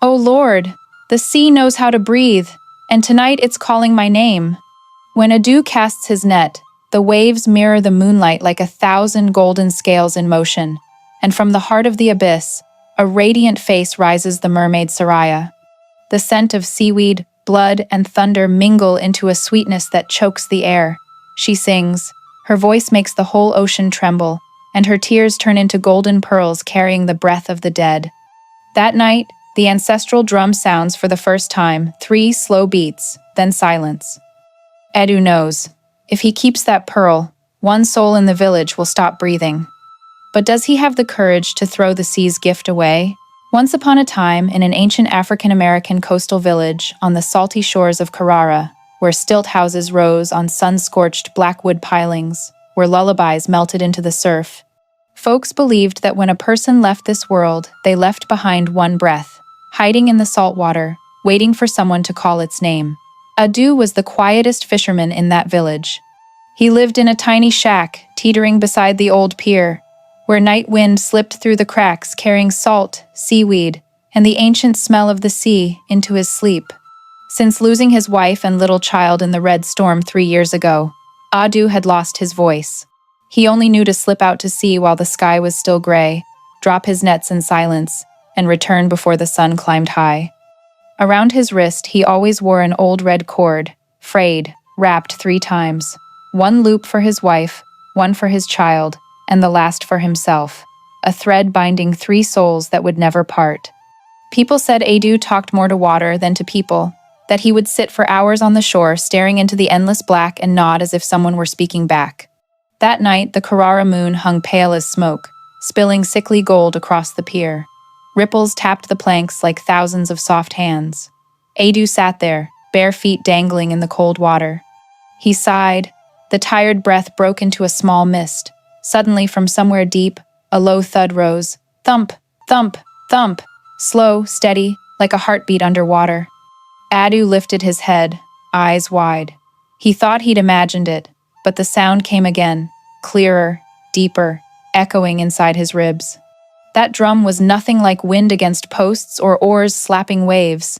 "Oh Lord, the sea knows how to breathe, and tonight it's calling my name." When Adu casts his net, the waves mirror the moonlight like 1,000 golden scales in motion, and from the heart of the abyss, a radiant face rises the mermaid Soraya. The scent of seaweed, blood, and thunder mingle into a sweetness that chokes the air. She sings. Her voice makes the whole ocean tremble, and her tears turn into golden pearls carrying the breath of the dead. That night, the ancestral drum sounds for the first time, 3 slow beats, then silence. Adu knows. If he keeps that pearl, one soul in the village will stop breathing. But does he have the courage to throw the sea's gift away? Once upon a time, in an ancient African-American coastal village on the salty shores of Carrara, where stilt houses rose on sun-scorched black wood pilings, where lullabies melted into the surf, folks believed that when a person left this world, they left behind one breath, hiding in the salt water, waiting for someone to call its name. Adu was the quietest fisherman in that village. He lived in a tiny shack, teetering beside the old pier, where night wind slipped through the cracks carrying salt, seaweed, and the ancient smell of the sea into his sleep. Since losing his wife and little child in the red storm 3 years ago, Adu had lost his voice. He only knew to slip out to sea while the sky was still gray, drop his nets in silence, and return before the sun climbed high. Around his wrist, he always wore an old red cord, frayed, wrapped 3 times. 1 loop for his wife, 1 for his child, and the last for himself, a thread binding 3 souls that would never part. People said Adu talked more to water than to people, that he would sit for hours on the shore staring into the endless black and nod as if someone were speaking back. That night, the Carrara moon hung pale as smoke, spilling sickly gold across the pier. Ripples tapped the planks like thousands of soft hands. Adu sat there, bare feet dangling in the cold water. He sighed. The tired breath broke into a small mist. Suddenly, from somewhere deep, a low thud rose. Thump, thump, thump. Slow, steady, like a heartbeat underwater. Adu lifted his head, eyes wide. He thought he'd imagined it, but the sound came again, clearer, deeper, echoing inside his ribs. That drum was nothing like wind against posts or oars slapping waves.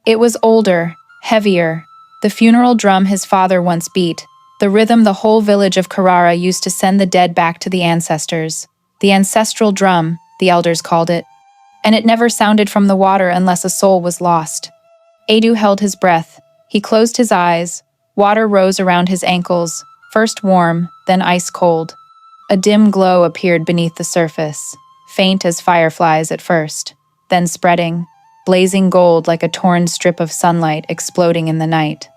It was older, heavier, the funeral drum his father once beat, the rhythm the whole village of Carrara used to send the dead back to the ancestors. The ancestral drum, the elders called it. And it never sounded from the water unless a soul was lost. Adu held his breath. He closed his eyes. Water rose around his ankles, first warm, then ice cold. A dim glow appeared beneath the surface, faint as fireflies at first, then spreading, blazing gold like a torn strip of sunlight exploding in the night.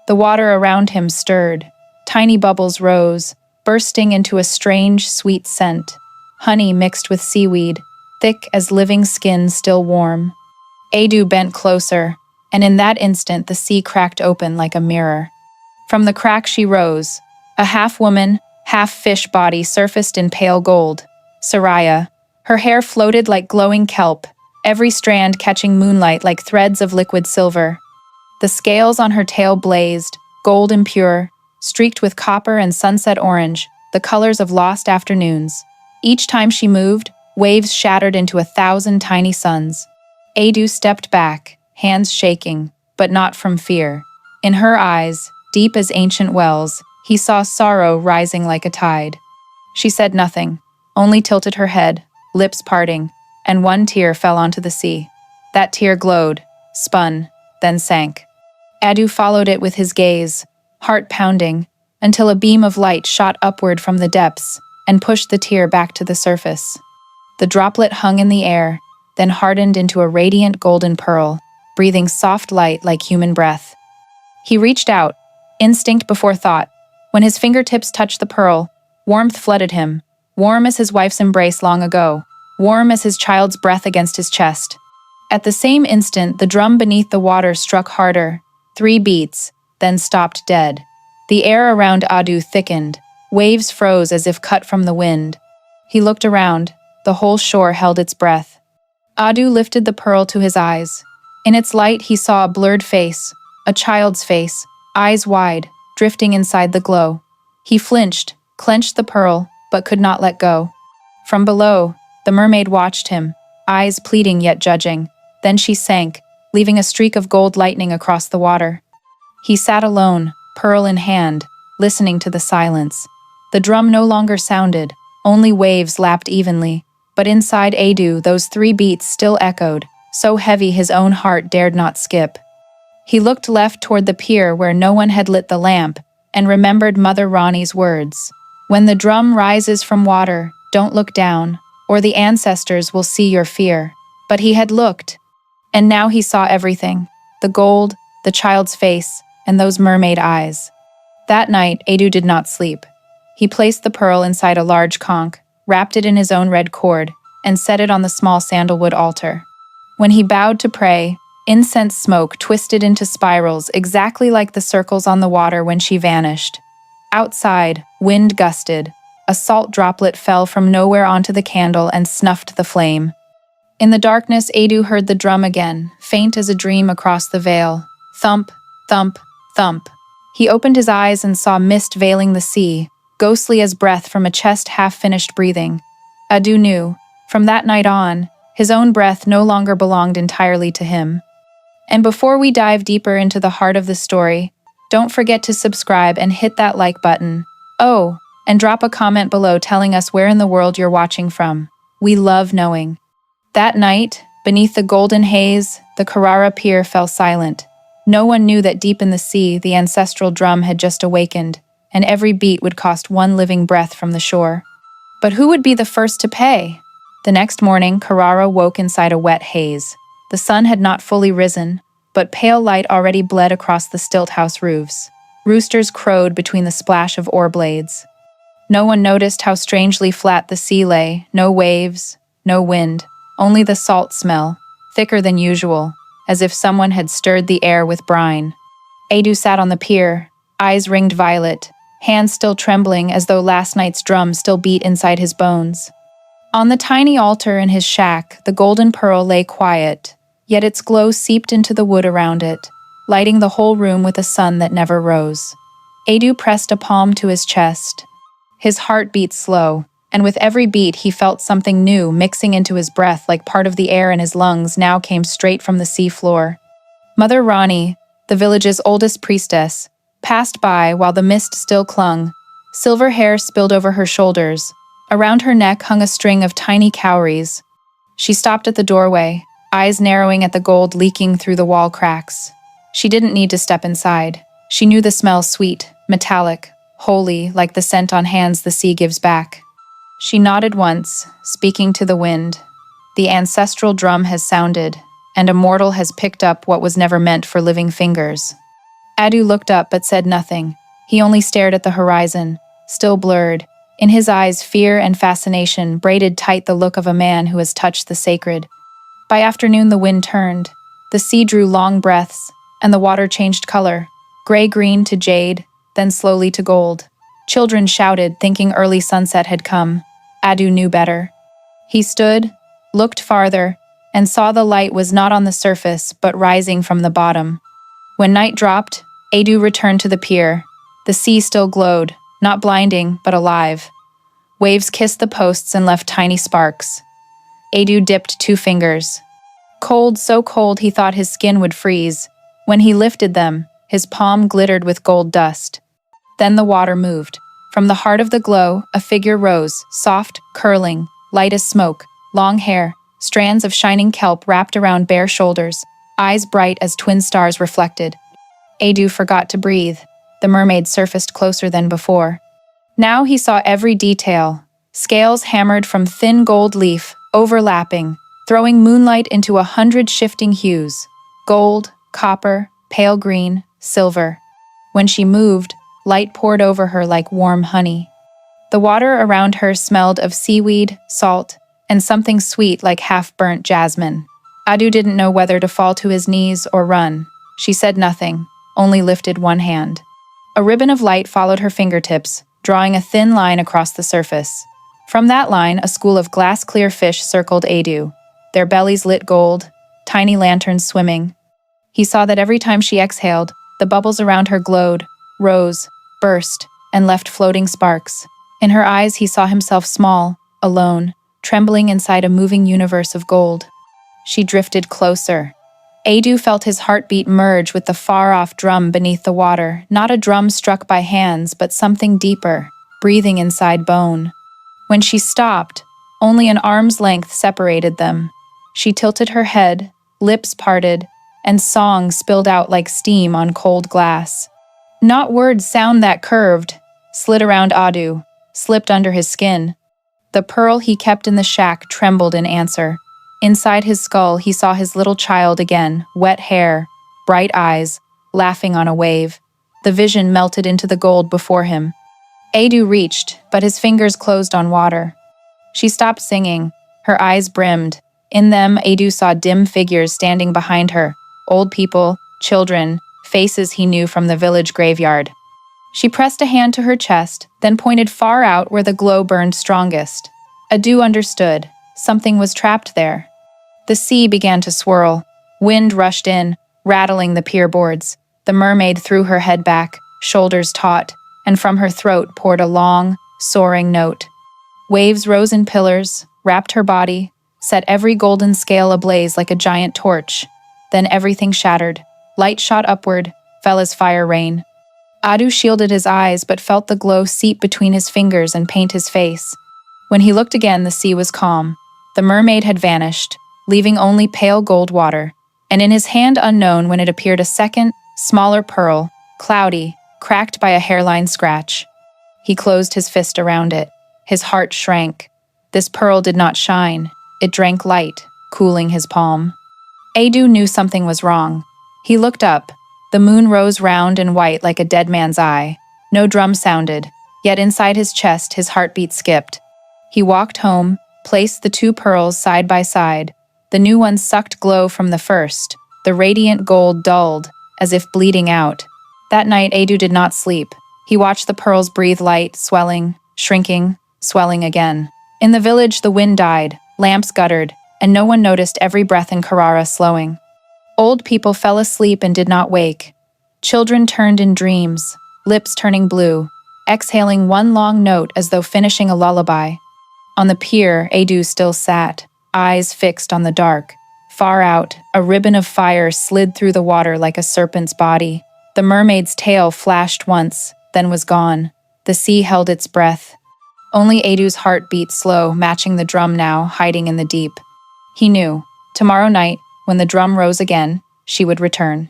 The water around him stirred. Tiny bubbles rose, bursting into a strange, sweet scent. Honey mixed with seaweed, thick as living skin still warm. Adu bent closer, and in that instant the sea cracked open like a mirror. From the crack she rose. A half-woman, half-fish body surfaced in pale gold. Soraya. Her hair floated like glowing kelp, every strand catching moonlight like threads of liquid silver. The scales on her tail blazed, gold and pure, streaked with copper and sunset orange, the colors of lost afternoons. Each time she moved, waves shattered into 1,000 tiny suns. Adu stepped back, hands shaking, but not from fear. In her eyes, deep as ancient wells, he saw sorrow rising like a tide. She said nothing, only tilted her head, lips parting, and 1 tear fell onto the sea. That tear glowed, spun, then sank. Adu followed it with his gaze, heart pounding, until a beam of light shot upward from the depths and pushed the tear back to the surface. The droplet hung in the air, then hardened into a radiant golden pearl, breathing soft light like human breath. He reached out, instinct before thought. When his fingertips touched the pearl, warmth flooded him, warm as his wife's embrace long ago, warm as his child's breath against his chest. At the same instant, the drum beneath the water struck harder, 3 beats, then stopped dead. The air around Adu thickened, waves froze as if cut from the wind. He looked around, the whole shore held its breath. Adu lifted the pearl to his eyes. In its light he saw a blurred face, a child's face, eyes wide, drifting inside the glow. He flinched, clenched the pearl, but could not let go. From below, the mermaid watched him, eyes pleading yet judging. Then she sank, leaving a streak of gold lightning across the water. He sat alone, pearl in hand, listening to the silence. The drum no longer sounded, only waves lapped evenly, but inside Adu those 3 beats still echoed, so heavy his own heart dared not skip. He looked left toward the pier where no one had lit the lamp, and remembered Mother Ronnie's words. When the drum rises from water, don't look down, or the ancestors will see your fear. But he had looked, and now he saw everything: the gold, the child's face, and those mermaid eyes. That night, Adu did not sleep. He placed the pearl inside a large conch, wrapped it in his own red cord, and set it on the small sandalwood altar. When he bowed to pray, incense smoke twisted into spirals exactly like the circles on the water when she vanished. Outside, wind gusted. A salt droplet fell from nowhere onto the candle and snuffed the flame. In the darkness, Adu heard the drum again, faint as a dream across the veil. Thump, thump, thump. He opened his eyes and saw mist veiling the sea, ghostly as breath from a chest half-finished breathing. Adu knew, from that night on, his own breath no longer belonged entirely to him. And before we dive deeper into the heart of the story, don't forget to subscribe and hit that like button. Oh, and drop a comment below telling us where in the world you're watching from. We love knowing. That night, beneath the golden haze, the Carrara pier fell silent. No one knew that deep in the sea, the ancestral drum had just awakened, and every beat would cost 1 living breath from the shore. But who would be the first to pay? The next morning, Carrara woke inside a wet haze. The sun had not fully risen, but pale light already bled across the stilt house roofs. Roosters crowed between the splash of oar blades. No one noticed how strangely flat the sea lay, no waves, no wind, only the salt smell, thicker than usual, as if someone had stirred the air with brine. Adu sat on the pier, eyes ringed violet, hands still trembling as though last night's drum still beat inside his bones. On the tiny altar in his shack, the golden pearl lay quiet, yet its glow seeped into the wood around it, lighting the whole room with a sun that never rose. Adu pressed a palm to his chest. His heart beat slow, and with every beat he felt something new mixing into his breath like part of the air in his lungs now came straight from the sea floor. Mother Ronnie, the village's oldest priestess, passed by while the mist still clung. Silver hair spilled over her shoulders. Around her neck hung a string of tiny cowries. She stopped at the doorway, eyes narrowing at the gold leaking through the wall cracks. She didn't need to step inside. She knew the smell sweet, metallic, holy, like the scent on hands the sea gives back. She nodded once, speaking to the wind. The ancestral drum has sounded, and a mortal has picked up what was never meant for living fingers. Adu looked up but said nothing. He only stared at the horizon, still blurred. In his eyes, fear and fascination braided tight the look of a man who has touched the sacred. By afternoon, the wind turned. The sea drew long breaths, and the water changed color, gray-green to jade, then slowly to gold. Children shouted, thinking early sunset had come. Adu knew better. He stood, looked farther, and saw the light was not on the surface, but rising from the bottom. When night dropped, Adu returned to the pier. The sea still glowed, not blinding, but alive. Waves kissed the posts and left tiny sparks. Adu dipped 2 fingers. Cold, so cold he thought his skin would freeze. When he lifted them, his palm glittered with gold dust. Then the water moved. From the heart of the glow, a figure rose, soft, curling, light as smoke, long hair, strands of shining kelp wrapped around bare shoulders, eyes bright as twin stars reflected. Adu forgot to breathe. The mermaid surfaced closer than before. Now he saw every detail. Scales hammered from thin gold leaf, overlapping, throwing moonlight into 100 shifting hues. Gold, copper, pale green, silver. When she moved, light poured over her like warm honey. The water around her smelled of seaweed, salt, and something sweet like half-burnt jasmine. Adu didn't know whether to fall to his knees or run. She said nothing, only lifted one hand. A ribbon of light followed her fingertips, drawing a thin line across the surface. From that line, a school of glass-clear fish circled Adu, their bellies lit gold, tiny lanterns swimming. He saw that every time she exhaled, the bubbles around her glowed, rose, burst, and left floating sparks. In her eyes, he saw himself small, alone, trembling inside a moving universe of gold. She drifted closer. Adu felt his heartbeat merge with the far-off drum beneath the water, not a drum struck by hands, but something deeper, breathing inside bone. When she stopped, only an arm's length separated them. She tilted her head, lips parted, and song spilled out like steam on cold glass. Not words sound that curved, slid around Adu, slipped under his skin. The pearl he kept in the shack trembled in answer. Inside his skull, he saw his little child again, wet hair, bright eyes, laughing on a wave. The vision melted into the gold before him. Adu reached, but his fingers closed on water. She stopped singing. Her eyes brimmed. In them, Adu saw dim figures standing behind her. Old people, children, faces he knew from the village graveyard. She pressed a hand to her chest, then pointed far out where the glow burned strongest. Adu understood. Something was trapped there. The sea began to swirl. Wind rushed in, rattling the pier boards. The mermaid threw her head back, shoulders taut, and from her throat poured a long, soaring note. Waves rose in pillars, wrapped her body, set every golden scale ablaze like a giant torch. Then everything shattered. Light shot upward, fell as fire rain. Adu shielded his eyes but felt the glow seep between his fingers and paint his face. When he looked again, the sea was calm. The mermaid had vanished, leaving only pale gold water, and in his hand unknown when it appeared a second, smaller pearl, cloudy, cracked by a hairline scratch. He closed his fist around it. His heart shrank. This pearl did not shine. It drank light, cooling his palm. Adu knew something was wrong. He looked up. The moon rose round and white like a dead man's eye. No drum sounded, yet inside his chest his heartbeat skipped. He walked home, placed the two pearls side by side. The new one sucked glow from the first. The radiant gold dulled, as if bleeding out. That night Adu did not sleep. He watched the pearls breathe light, swelling, shrinking, swelling again. In the village the wind died, lamps guttered, and no one noticed every breath in Carrara slowing. Old people fell asleep and did not wake. Children turned in dreams, lips turning blue, exhaling one long note as though finishing a lullaby. On the pier, Adu still sat, eyes fixed on the dark. Far out, a ribbon of fire slid through the water like a serpent's body. The mermaid's tail flashed once, then was gone. The sea held its breath. Only Adu's heart beat slow, matching the drum now, hiding in the deep. He knew, tomorrow night, when the drum rose again, she would return.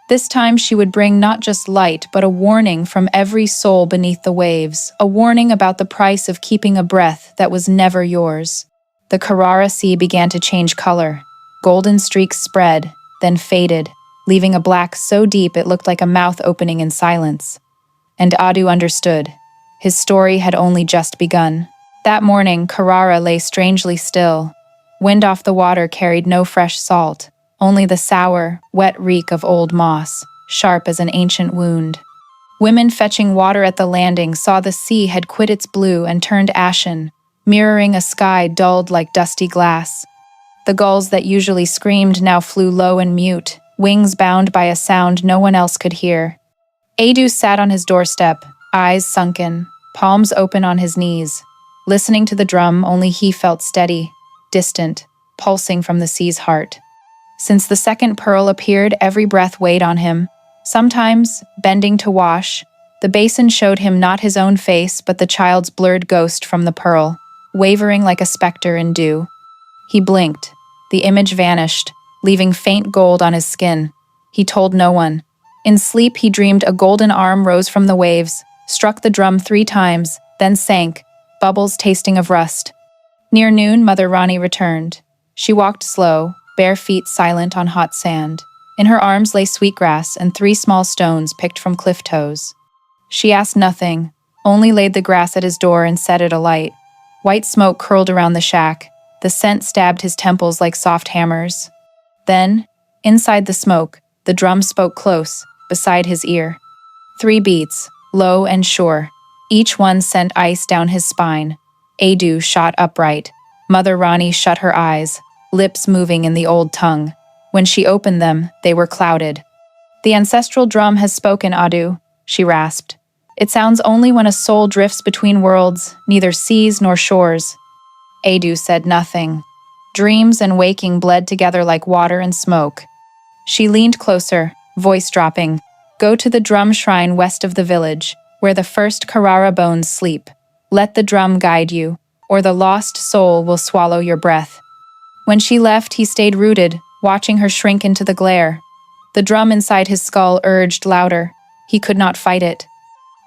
This time she would bring not just light, but a warning from every soul beneath the waves, a warning about the price of keeping a breath that was never yours. The Carrara Sea began to change color. Golden streaks spread, then faded, leaving a black so deep it looked like a mouth opening in silence. And Adu understood. His story had only just begun. That morning, Carrara lay strangely still. Wind off the water carried no fresh salt, only the sour, wet reek of old moss, sharp as an ancient wound. Women fetching water at the landing saw the sea had quit its blue and turned ashen, mirroring a sky dulled like dusty glass. The gulls that usually screamed now flew low and mute, wings bound by a sound no one else could hear. Adu sat on his doorstep, eyes sunken, palms open on his knees. Listening to the drum, only he felt steady, distant, pulsing from the sea's heart. Since the second pearl appeared, every breath weighed on him. Sometimes, bending to wash, the basin showed him not his own face but the child's blurred ghost from the pearl, wavering like a specter in dew. He blinked. The image vanished, leaving faint gold on his skin. He told no one. In sleep he dreamed a golden arm rose from the waves, struck the drum 3 times, then sank, bubbles tasting of rust. Near noon, Mother Rani returned. She walked slow, bare feet silent on hot sand. In her arms lay sweetgrass and 3 small stones picked from cliff toes. She asked nothing, only laid the grass at his door and set it alight. White smoke curled around the shack. The scent stabbed his temples like soft hammers. Then, inside the smoke, the drum spoke close, beside his ear. 3 beats, low and sure. Each one sent ice down his spine. Adu shot upright. Mother Rani shut her eyes, lips moving in the old tongue. When she opened them, they were clouded. "The ancestral drum has spoken, Adu," she rasped. "It sounds only when a soul drifts between worlds, neither seas nor shores." Adu said nothing. Dreams and waking bled together like water and smoke. She leaned closer, voice dropping. Go to the drum shrine west of the village, where the first Carrara bones sleep. Let the drum guide you, or the lost soul will swallow your breath. When she left, he stayed rooted, watching her shrink into the glare. The drum inside his skull urged louder. He could not fight it.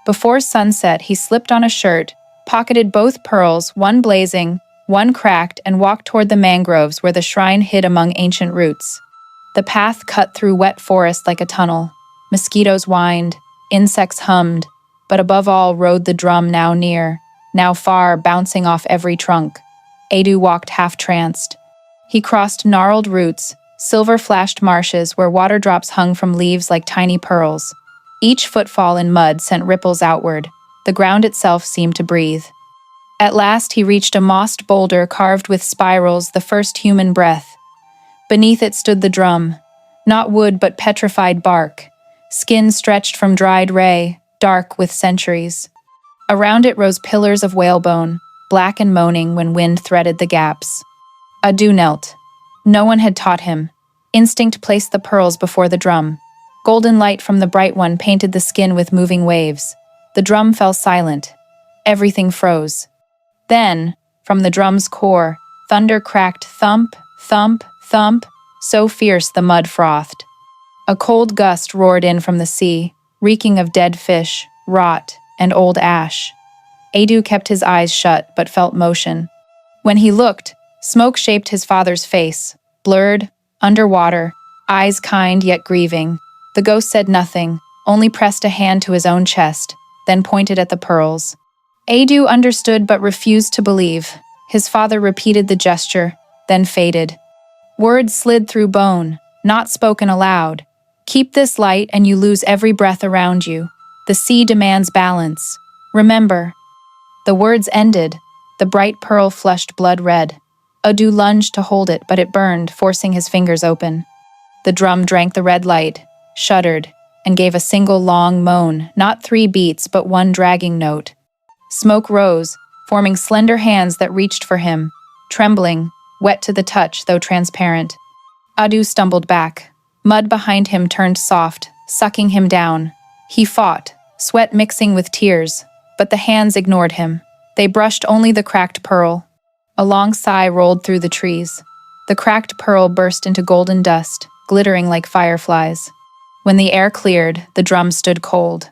Before sunset, he slipped on a shirt, pocketed both pearls, one blazing, one cracked, and walked toward the mangroves where the shrine hid among ancient roots. The path cut through wet forest like a tunnel. Mosquitoes whined, insects hummed, but above all rode the drum, now near, now far, bouncing off every trunk. Edu walked half-tranced. He crossed gnarled roots, silver-flashed marshes where water drops hung from leaves like tiny pearls. Each footfall in mud sent ripples outward. The ground itself seemed to breathe. At last he reached a mossed boulder carved with spirals, the first human breath. Beneath it stood the drum, not wood but petrified bark, skin stretched from dried ray, dark with centuries. Around it rose pillars of whalebone, black and moaning when wind threaded the gaps. Adu knelt. No one had taught him. Instinct placed the pearls before the drum. Golden light from the bright one painted the skin with moving waves. The drum fell silent. Everything froze. Then, from the drum's core, thunder cracked thump, thump, thump, so fierce the mud frothed. A cold gust roared in from the sea, reeking of dead fish, rot, and old ash. Edu kept his eyes shut but felt motion. When he looked, smoke shaped his father's face, blurred, underwater, eyes kind yet grieving. The ghost said nothing, only pressed a hand to his own chest, then pointed at the pearls. Edu understood but refused to believe. His father repeated the gesture, then faded. Words slid through bone, not spoken aloud. Keep this light and you lose every breath around you. The sea demands balance. Remember. The words ended. The bright pearl flushed blood red. Adu lunged to hold it, but it burned, forcing his fingers open. The drum drank the red light, shuddered, and gave a single long moan, not 3 beats but one dragging note. Smoke rose, forming slender hands that reached for him, trembling, wet to the touch though transparent. Adu stumbled back. Mud behind him turned soft, sucking him down. He fought, sweat mixing with tears, but the hands ignored him. They brushed only the cracked pearl. A long sigh rolled through the trees. The cracked pearl burst into golden dust, glittering like fireflies. When the air cleared, the drum stood cold.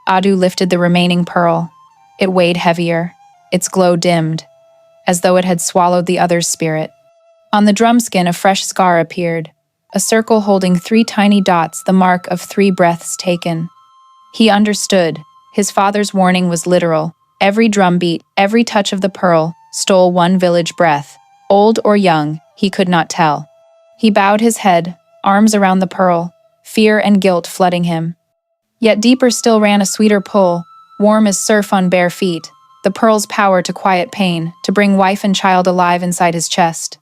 Adu lifted the remaining pearl. It weighed heavier. Its glow dimmed, as though it had swallowed the other's spirit. On the drum skin, a fresh scar appeared, a circle holding 3 tiny dots, the mark of 3 breaths taken. He understood. His father's warning was literal. Every drumbeat, every touch of the pearl, stole 1 village breath. Old or young, he could not tell. He bowed his head, arms around the pearl, fear and guilt flooding him. Yet deeper still ran a sweeter pull, warm as surf on bare feet, the pearl's power to quiet pain, to bring wife and child alive inside his chest.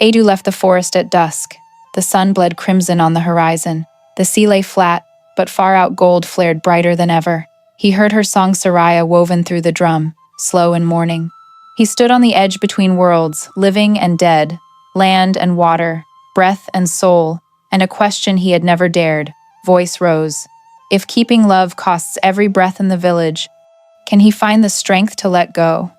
Edu left the forest at dusk. The sun bled crimson on the horizon. The sea lay flat, but far out gold flared brighter than ever. He heard her song Soraya woven through the drum, slow and mourning. He stood on the edge between worlds, living and dead, land and water, breath and soul, and a question he had never dared. Voice rose. If keeping love costs every breath in the village, can he find the strength to let go?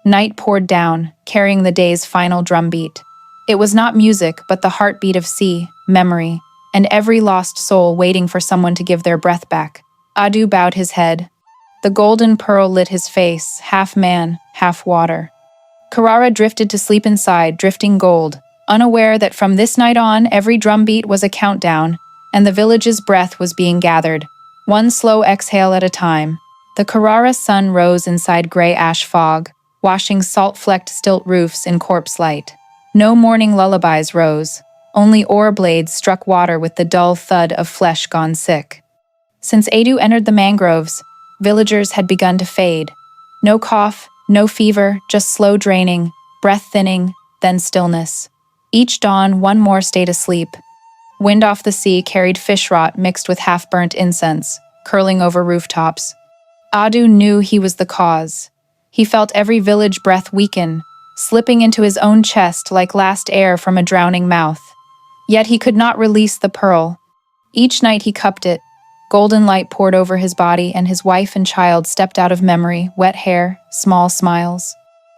Night poured down, carrying the day's final drumbeat. It was not music, but the heartbeat of sea, memory, and every lost soul waiting for someone to give their breath back. Adu bowed his head. The golden pearl lit his face, half man, half water. Carrara drifted to sleep inside, drifting gold, unaware that from this night on, every drumbeat was a countdown, and the village's breath was being gathered, one slow exhale at a time. The Carrara sun rose inside gray ash fog, washing salt-flecked stilt roofs in corpse light. No morning lullabies rose, only oar blades struck water with the dull thud of flesh gone sick. Since Edu entered the mangroves, villagers had begun to fade. No cough, no fever, just slow draining, breath thinning, then stillness. Each dawn, one more stayed asleep. Wind off the sea carried fish rot mixed with half-burnt incense, curling over rooftops. Adu knew he was the cause. He felt every village breath weaken, slipping into his own chest like last air from a drowning mouth. Yet he could not release the pearl. Each night he cupped it. Golden light poured over his body, and his wife and child stepped out of memory, wet hair, small smiles.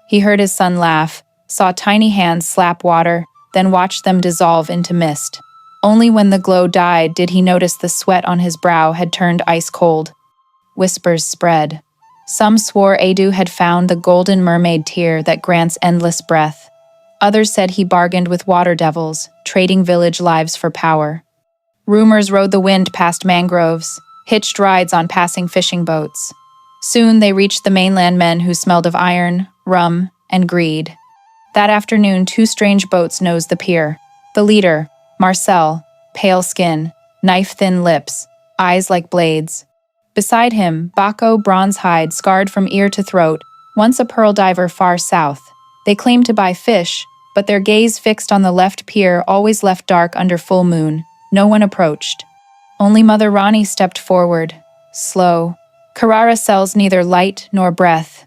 He heard his son laugh, saw tiny hands slap water, then watched them dissolve into mist. Only when the glow died did he notice the sweat on his brow had turned ice cold. Whispers spread. Some swore Adu had found the golden mermaid tear that grants endless breath. Others said he bargained with water devils, trading village lives for power. Rumors rode the wind past mangroves, hitched rides on passing fishing boats. Soon they reached the mainland men who smelled of iron, rum, and greed. That afternoon, 2 strange boats nosed the pier. The leader, Marcel, pale skin, knife-thin lips, eyes like blades. Beside him, Baco, bronze hide, scarred from ear to throat, once a pearl diver far south. They claimed to buy fish, but their gaze fixed on the left pier always left dark under full moon. No one approached. Only Mother Rani stepped forward, slow. Carrara sells neither light nor breath.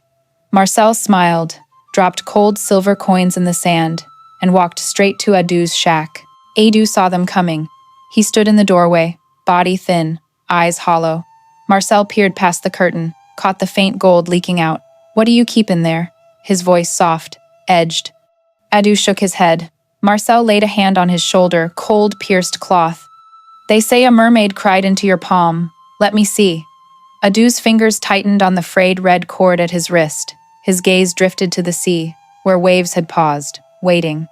Marcel smiled, dropped cold silver coins in the sand, and walked straight to Adu's shack. Adu saw them coming. He stood in the doorway, body thin, eyes hollow. Marcel peered past the curtain, caught the faint gold leaking out. "What do you keep in there?" His voice soft, edged. Adu shook his head. Marcel laid a hand on his shoulder, cold, pierced cloth. "They say a mermaid cried into your palm. Let me see." Adu's fingers tightened on the frayed red cord at his wrist. His gaze drifted to the sea, where waves had paused, waiting.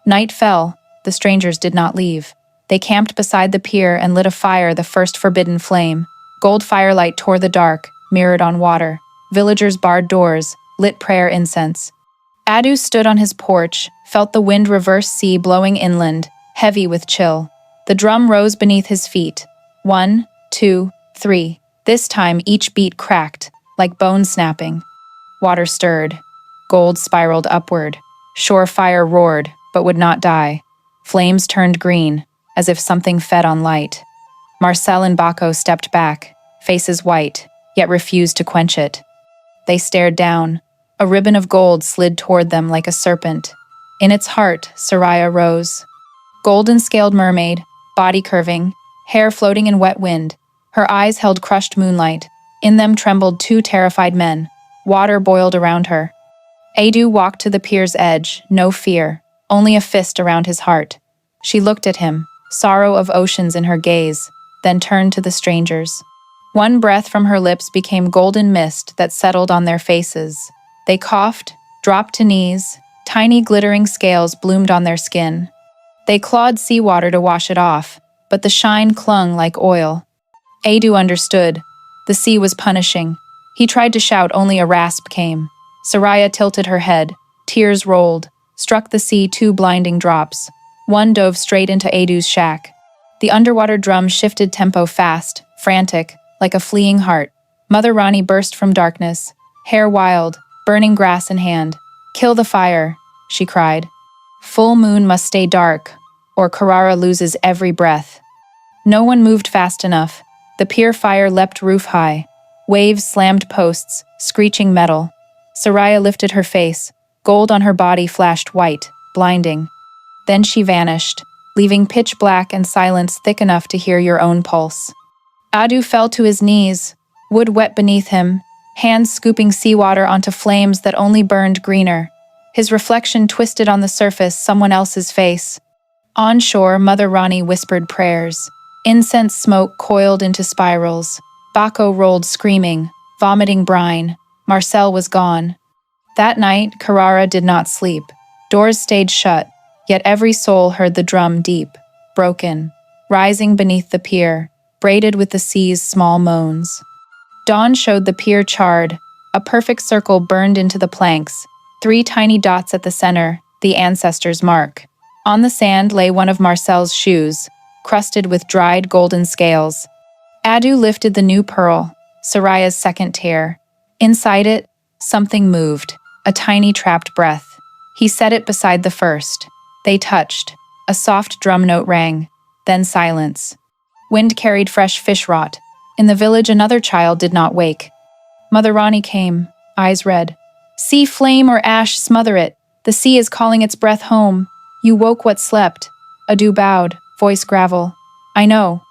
Night fell. The strangers did not leave. They camped beside the pier and lit a fire, the first forbidden flame. Gold firelight tore the dark, mirrored on water. Villagers barred doors, lit prayer incense. Adu stood on his porch, felt the wind reverse sea blowing inland, heavy with chill. The drum rose beneath his feet. 1, 2, 3. This time each beat cracked, like bone snapping. Water stirred. Gold spiraled upward. Shore fire roared, but would not die. Flames turned green, as if something fed on light. Marcel and Baco stepped back, faces white, yet refused to quench it. They stared down. A ribbon of gold slid toward them like a serpent. In its heart, Soraya rose. Golden-scaled mermaid, body curving, hair floating in wet wind. Her eyes held crushed moonlight. In them trembled 2 terrified men. Water boiled around her. Adu walked to the pier's edge, no fear, only a fist around his heart. She looked at him, sorrow of oceans in her gaze, then turned to the strangers. One breath from her lips became golden mist that settled on their faces. They coughed, dropped to knees, tiny glittering scales bloomed on their skin. They clawed seawater to wash it off, but the shine clung like oil. Adu understood. The sea was punishing. He tried to shout, only a rasp came. Soraya tilted her head. Tears rolled, struck the sea 2 blinding drops. One dove straight into Adu's shack. The underwater drum shifted tempo fast, frantic, like a fleeing heart. Mother Rani burst from darkness, hair wild, burning grass in hand. "Kill the fire," she cried. "Full moon must stay dark, or Carrara loses every breath." No one moved fast enough. The pier fire leapt roof-high. Waves slammed posts, screeching metal. Soraya lifted her face. Gold on her body flashed white, blinding. Then she vanished, leaving pitch black and silence thick enough to hear your own pulse. Adu fell to his knees, wood wet beneath him, hands scooping seawater onto flames that only burned greener. His reflection twisted on the surface, someone else's face. On shore, Mother Rani whispered prayers. Incense smoke coiled into spirals. Baco rolled screaming, vomiting brine. Marcel was gone. That night, Carrara did not sleep. Doors stayed shut, yet every soul heard the drum deep, broken, rising beneath the pier, braided with the sea's small moans. Dawn showed the pier charred. A perfect circle burned into the planks, 3 tiny dots at the center, the ancestors' mark. On the sand lay one of Marcel's shoes, crusted with dried golden scales. Adu lifted the new pearl, Soraya's second tear. Inside it, something moved, a tiny trapped breath. He set it beside the first. They touched. A soft drum note rang, then silence. Wind carried fresh fish rot. In the village, another child did not wake. Mother Rani came, eyes red. "See flame or ash smother it," The sea is calling its breath home. You woke what slept. Adu bowed, voice gravel. I know.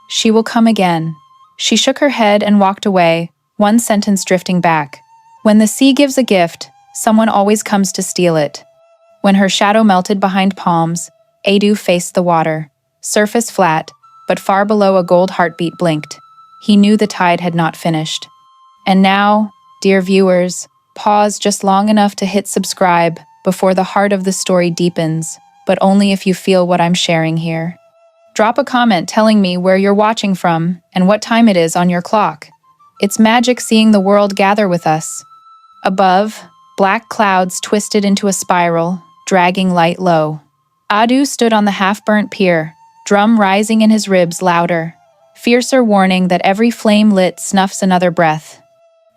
She will come again. She shook her head and walked away, one sentence drifting back. When the sea gives a gift, someone always comes to steal it. When her shadow melted behind palms, Adu faced the water. Surface flat, but far below a gold heartbeat blinked. He knew the tide had not finished. And now, dear viewers, pause just long enough to hit subscribe before the heart of the story deepens, but only if you feel what I'm sharing here. Drop a comment telling me where you're watching from and what time it is on your clock. It's magic seeing the world gather with us. Above, black clouds twisted into a spiral, dragging light low. Adu stood on the half-burnt pier, drum rising in his ribs louder, fiercer warning that every flame lit snuffs another breath.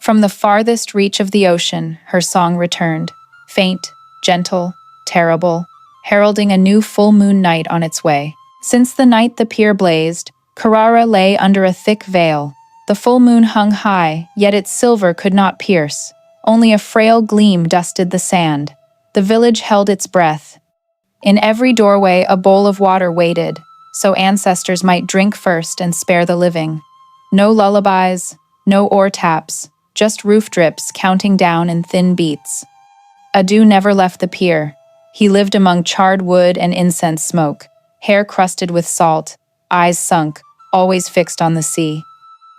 From the farthest reach of the ocean, her song returned, faint, gentle, terrible, heralding a new full moon night on its way. Since the night the pier blazed, Carrara lay under a thick veil. The full moon hung high, yet its silver could not pierce. Only a frail gleam dusted the sand. The village held its breath. In every doorway a bowl of water waited, so ancestors might drink first and spare the living. No lullabies, no oar taps, just roof drips counting down in thin beats. Adu never left the pier. He lived among charred wood and incense smoke, hair crusted with salt, eyes sunk, always fixed on the sea.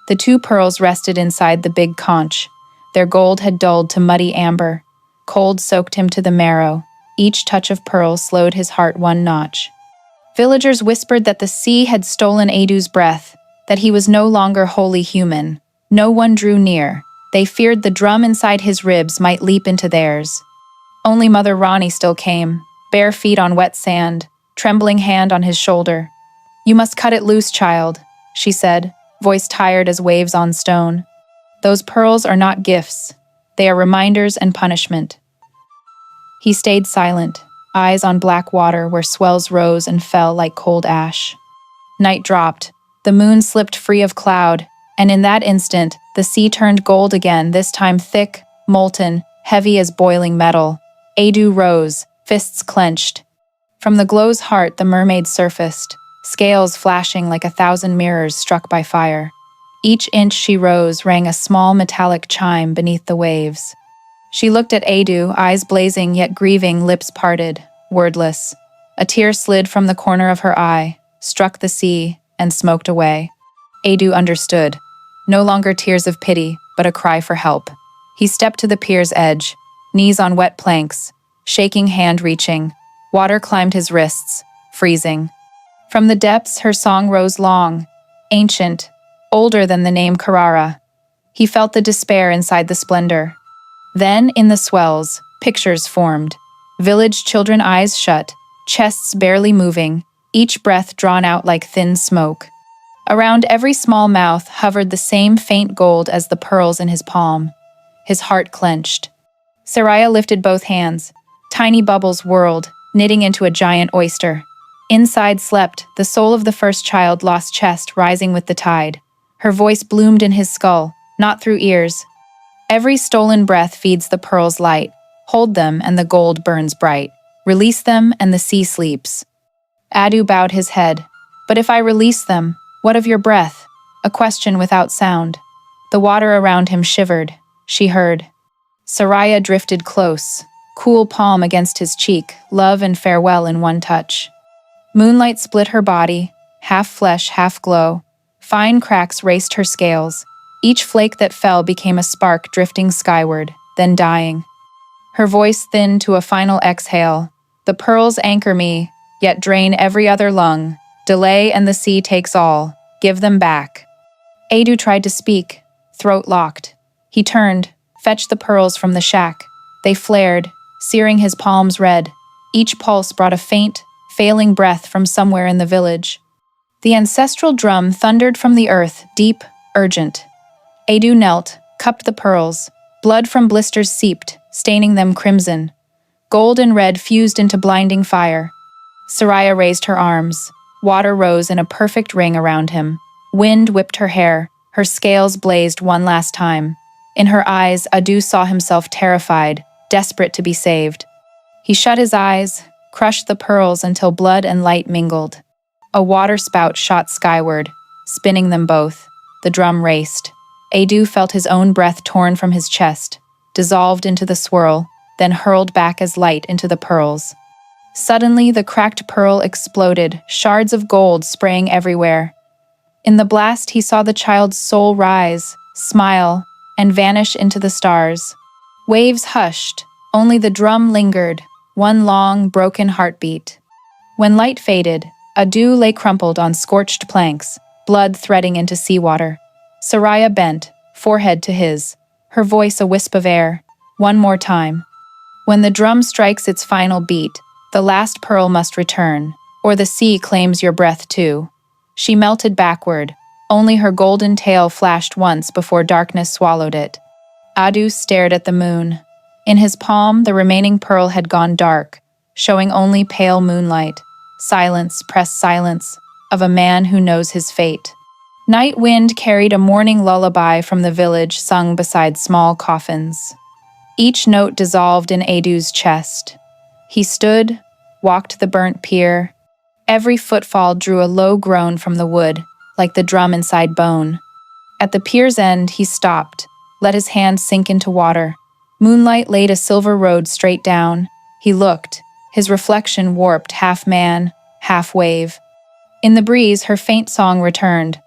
The two pearls rested inside the big conch. Their gold had dulled to muddy amber. Cold soaked him to the marrow. Each touch of pearl slowed his heart one notch. Villagers whispered that the sea had stolen Adu's breath, that he was no longer wholly human. No one drew near. They feared the drum inside his ribs might leap into theirs. Only Mother Ronnie still came, bare feet on wet sand, trembling hand on his shoulder. "You must cut it loose, child," she said, voice tired as waves on stone. "Those pearls are not gifts. They are reminders and punishment." He stayed silent, eyes on black water where swells rose and fell like cold ash. Night dropped. The moon slipped free of cloud, and in that instant, the sea turned gold again, this time thick, molten, heavy as boiling metal. Adu rose, fists clenched. From the glow's heart, the mermaid surfaced, scales flashing like 1,000 mirrors struck by fire. Each inch she rose rang a small metallic chime beneath the waves. She looked at Adu, eyes blazing yet grieving, lips parted, wordless. A tear slid from the corner of her eye, struck the sea, and smoked away. Adu understood. No longer tears of pity, but a cry for help. He stepped to the pier's edge, knees on wet planks, shaking hand reaching. Water climbed his wrists, freezing. From the depths her song rose long, ancient, older than the name Carrara. He felt the despair inside the splendor. Then, in the swells, pictures formed. Village children eyes shut, chests barely moving, each breath drawn out like thin smoke. Around every small mouth hovered the same faint gold as the pearls in his palm. His heart clenched. Saraya lifted both hands. Tiny bubbles whirled, knitting into a giant oyster. Inside slept the soul of the first child, lost chest rising with the tide. Her voice bloomed in his skull, not through ears. Every stolen breath feeds the pearls light. Hold them and the gold burns bright. Release them and the sea sleeps. Adu bowed his head. But if I release them, what of your breath? A question without sound. The water around him shivered. She heard. Saraya drifted close, cool palm against his cheek, love and farewell in one touch. Moonlight split her body, half flesh, half glow. Fine cracks raced her scales. Each flake that fell became a spark drifting skyward, then dying. Her voice thinned to a final exhale. The pearls anchor me, yet drain every other lung. Delay and the sea takes all. Give them back. Adu tried to speak, throat locked. He turned, fetched the pearls from the shack. They flared, searing his palms red. Each pulse brought a faint, failing breath from somewhere in the village. The ancestral drum thundered from the earth, deep, urgent. Adu knelt, cupped the pearls. Blood from blisters seeped, staining them crimson. Gold and red fused into blinding fire. Saraya raised her arms. Water rose in a perfect ring around him. Wind whipped her hair. Her scales blazed one last time. In her eyes, Adu saw himself terrified, desperate to be saved. He shut his eyes, crushed the pearls until blood and light mingled. A water spout shot skyward, spinning them both. The drum raced. Adu felt his own breath torn from his chest, dissolved into the swirl, then hurled back as light into the pearls. Suddenly, the cracked pearl exploded, shards of gold spraying everywhere. In the blast, he saw the child's soul rise, smile, and vanish into the stars. Waves hushed, only the drum lingered, one long, broken heartbeat. When light faded, Adu lay crumpled on scorched planks, blood threading into seawater. Soraya bent, forehead to his, her voice a wisp of air. One more time. When the drum strikes its final beat, the last pearl must return, or the sea claims your breath too. She melted backward. Only her golden tail flashed once before darkness swallowed it. Adu stared at the moon. In his palm, the remaining pearl had gone dark, showing only pale moonlight. Silence, pressed silence, of a man who knows his fate. Night wind carried a morning lullaby from the village sung beside small coffins. Each note dissolved in Adu's chest. He stood, walked the burnt pier. Every footfall drew a low groan from the wood, like the drum inside bone. At the pier's end, he stopped, let his hand sink into water. Moonlight laid a silver road straight down. He looked, his reflection warped half man, half wave. In the breeze, her faint song returned.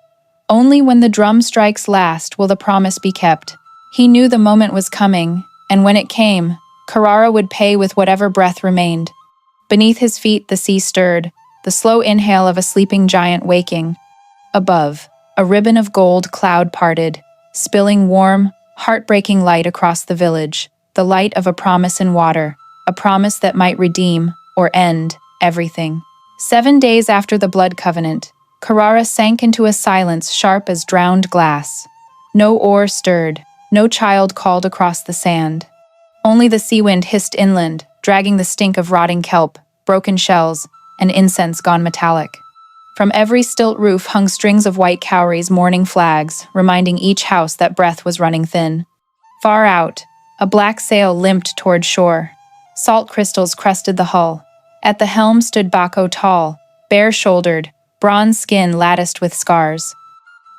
Only when the drum strikes last will the promise be kept. He knew the moment was coming, and when it came, Carrara would pay with whatever breath remained. Beneath his feet, the sea stirred, the slow inhale of a sleeping giant waking. Above, a ribbon of gold cloud parted, spilling warm, heartbreaking light across the village, the light of a promise in water, a promise that might redeem, or end, everything. 7 days after the blood covenant, Carrara sank into a silence sharp as drowned glass. No oar stirred, no child called across the sand. Only the sea wind hissed inland, dragging the stink of rotting kelp, broken shells, and incense gone metallic. From every stilt roof hung strings of white cowries mourning flags, reminding each house that breath was running thin. Far out, a black sail limped toward shore. Salt crystals crusted the hull. At the helm stood Bacco tall, bare-shouldered, bronze skin latticed with scars.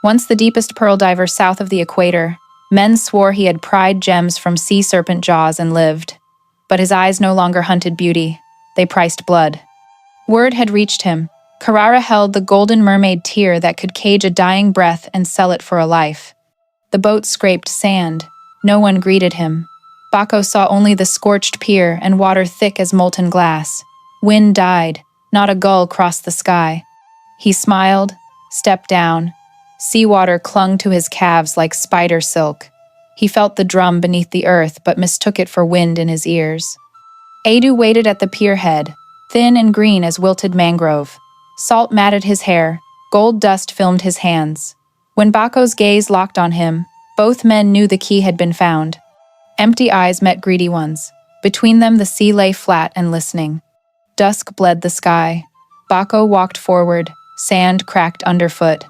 Once the deepest pearl diver south of the equator, men swore he had pried gems from sea serpent jaws and lived. But his eyes no longer hunted beauty. They priced blood. Word had reached him. Carrara held the golden mermaid tear that could cage a dying breath and sell it for a life. The boat scraped sand. No one greeted him. Bacco saw only the scorched pier and water thick as molten glass. Wind died. Not a gull crossed the sky. He smiled, stepped down. Seawater clung to his calves like spider silk. He felt the drum beneath the earth but mistook it for wind in his ears. Adu waited at the pier head, thin and green as wilted mangrove. Salt matted his hair, gold dust filmed his hands. When Bacco's gaze locked on him, both men knew the key had been found. Empty eyes met greedy ones. Between them the sea lay flat and listening. Dusk bled the sky. Bacco walked forward, sand cracked underfoot.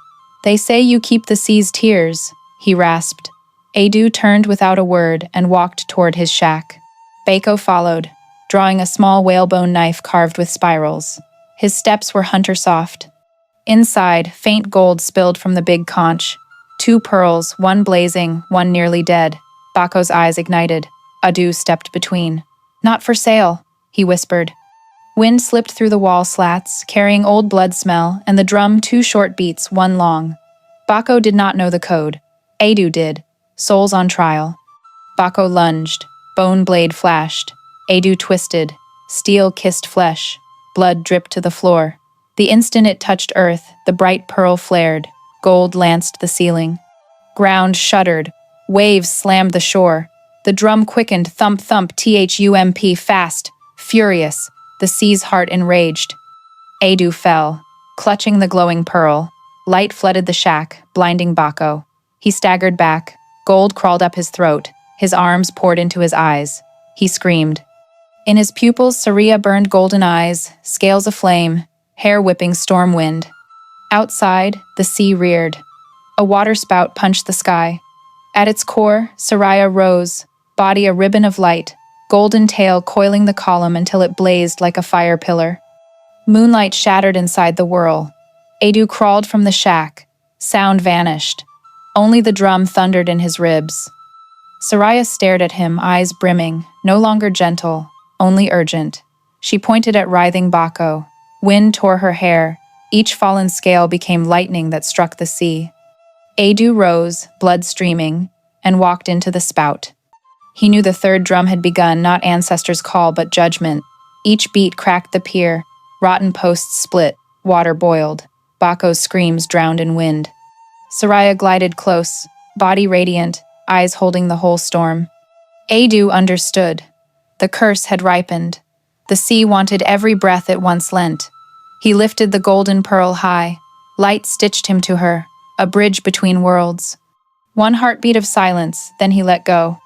"They say you keep the sea's tears," he rasped. Adu turned without a word and walked toward his shack. Bacco followed, drawing a small whalebone knife carved with spirals. His steps were hunter-soft. Inside, faint gold spilled from the big conch. 2 pearls, one blazing, one nearly dead. Bacco's eyes ignited. Adu stepped between. "Not for sale," he whispered. Wind slipped through the wall slats, carrying old blood smell, and the drum 2 short beats, one long. Bacco did not know the code. Adu did. Souls on trial. Bacco lunged. Bone blade flashed. Adu twisted. Steel kissed flesh. Blood dripped to the floor. The instant it touched earth, the bright pearl flared. Gold lanced the ceiling. Ground shuddered. Waves slammed the shore. The drum quickened, thump thump, thump, fast, furious. The sea's heart enraged. Adu fell, clutching the glowing pearl. Light flooded the shack, blinding Bacco. He staggered back. Gold crawled up his throat. His arms poured into his eyes. He screamed. In his pupils, Saria burned golden eyes, scales aflame, hair whipping storm wind. Outside, the sea reared. A waterspout punched the sky. At its core, Saria rose, body a ribbon of light, golden tail coiling the column until it blazed like a fire pillar. Moonlight shattered inside the whirl. Adu crawled from the shack. Sound vanished. Only the drum thundered in his ribs. Soraya stared at him, eyes brimming, no longer gentle, only urgent. She pointed at writhing Bako. Wind tore her hair. Each fallen scale became lightning that struck the sea. Adu rose, blood streaming, and walked into the spout. He knew the third drum had begun, not ancestors' call, but judgment. Each beat cracked the pier. Rotten posts split. Water boiled. Bako's screams drowned in wind. Soraya glided close, body radiant, eyes holding the whole storm. Adu understood. The curse had ripened. The sea wanted every breath it once lent. He lifted the golden pearl high. Light stitched him to her, a bridge between worlds. One heartbeat of silence, then he let go.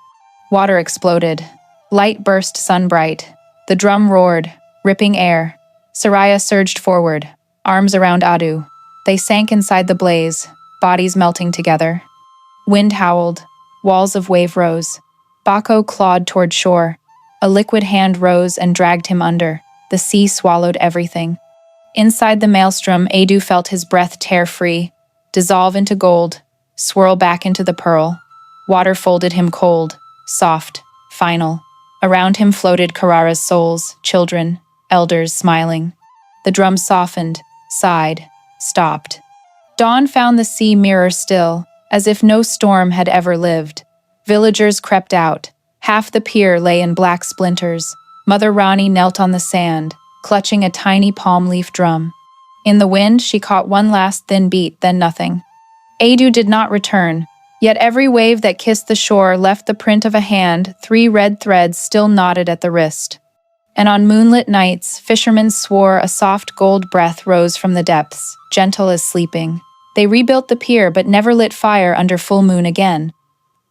Water exploded. Light burst sunbright. The drum roared, ripping air. Soraya surged forward, arms around Adu. They sank inside the blaze, bodies melting together. Wind howled. Walls of wave rose. Bako clawed toward shore. A liquid hand rose and dragged him under. The sea swallowed everything. Inside the maelstrom, Adu felt his breath tear free, dissolve into gold, swirl back into the pearl. Water folded him cold, soft, final. Around him floated Karara's souls, children, elders smiling. The drum softened, sighed, stopped. Dawn found the sea mirror still, as if no storm had ever lived. Villagers crept out. Half the pier lay in black splinters. Mother Rani knelt on the sand, clutching a tiny palm leaf drum. In the wind, she caught one last thin beat, then nothing. Adu did not return, yet every wave that kissed the shore left the print of a hand, 3 red threads still knotted at the wrist. And on moonlit nights, fishermen swore a soft gold breath rose from the depths, gentle as sleeping. They rebuilt the pier but never lit fire under full moon again.